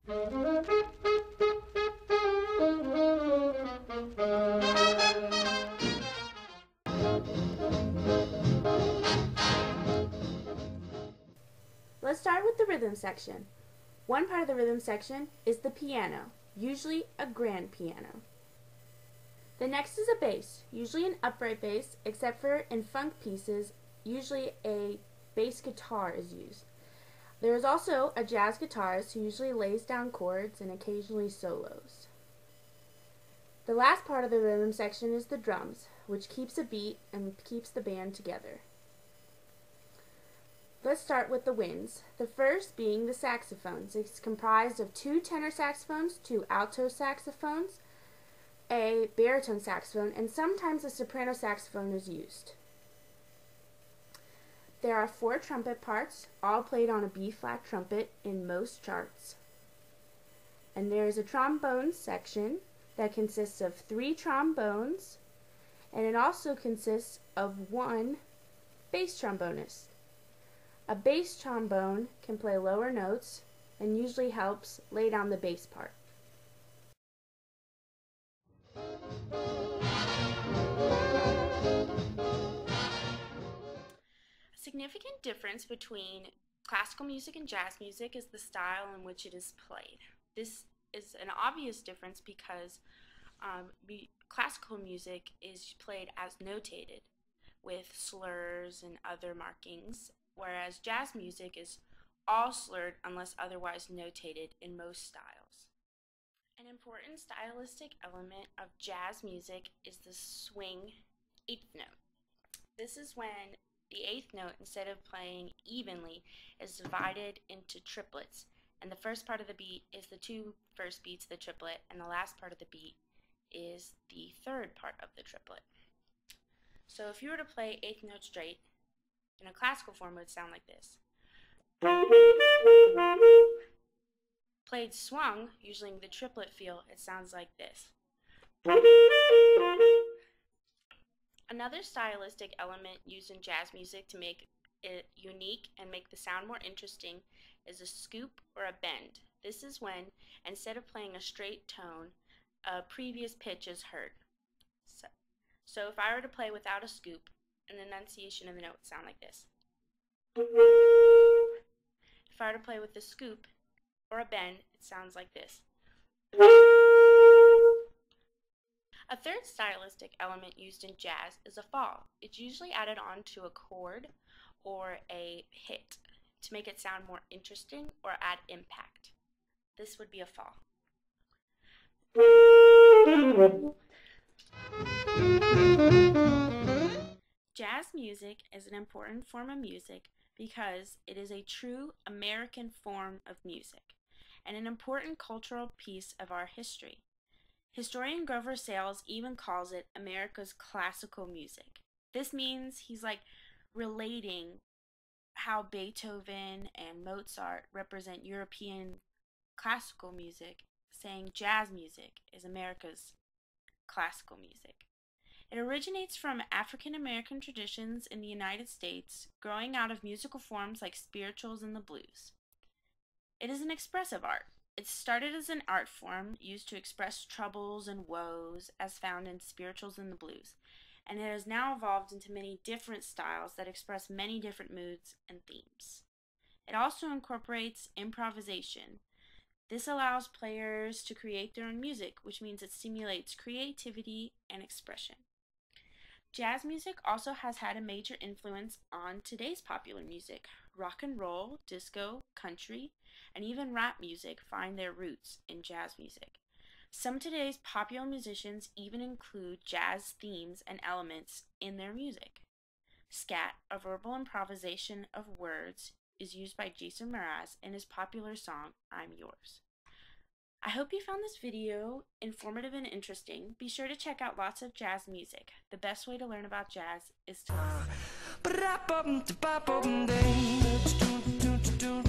Let's start with the rhythm section. One part of the rhythm section is the piano, usually a grand piano. The next is a bass, usually an upright bass, except for in funk pieces, usually a bass guitar is used. There is also a jazz guitarist who usually lays down chords and occasionally solos. The last part of the rhythm section is the drums, which keeps a beat and keeps the band together. Let's start with the winds, the first being the saxophones. It's comprised of 2 tenor saxophones, 2 alto saxophones, a baritone saxophone, and sometimes a soprano saxophone is used. There are 4 trumpet parts, all played on a B-flat trumpet in most charts. And there is a trombone section that consists of 3 trombones, and it also consists of 1 bass trombonist. A bass trombone can play lower notes and usually helps lay down the bass part. A significant difference between classical music and jazz music is the style in which it is played. This is an obvious difference because classical music is played as notated with slurs and other markings, whereas jazz music is all slurred unless otherwise notated in most styles. An important stylistic element of jazz music is the swing 8th note. This is when the 8th note, instead of playing evenly, is divided into triplets, and the first part of the beat is the 2 first beats of the triplet, and the last part of the beat is the 3rd part of the triplet. So if you were to play 8th note straight, in a classical form it would sound like this. Played swung, using the triplet feel, it sounds like this. Another stylistic element used in jazz music to make it unique and make the sound more interesting is a scoop or a bend. This is when, instead of playing a straight tone, a previous pitch is heard. So if I were to play without a scoop, an enunciation of the note would sound like this. If I were to play with a scoop or a bend, it sounds like this. A third stylistic element used in jazz is a fall. It's usually added onto a chord or a hit to make it sound more interesting or add impact. This would be a fall. Jazz music is an important form of music because it is a true American form of music and an important cultural piece of our history. Historian Grover Sales even calls it America's classical music. This means he's like relating how Beethoven and Mozart represent European classical music, saying jazz music is America's classical music. It originates from African American traditions in the United States, growing out of musical forms like spirituals and the blues. It is an expressive art. It started as an art form used to express troubles and woes as found in spirituals and the blues, and it has now evolved into many different styles that express many different moods and themes. It also incorporates improvisation. This allows players to create their own music, which means it stimulates creativity and expression. Jazz music also has had a major influence on today's popular music. Rock and roll, disco, country, and even rap music find their roots in jazz music. Some of today's popular musicians even include jazz themes and elements in their music. Scat, a verbal improvisation of words, is used by Jason Mraz in his popular song, I'm Yours. I hope you found this video informative and interesting. Be sure to check out lots of jazz music. The best way to learn about jazz is to listen.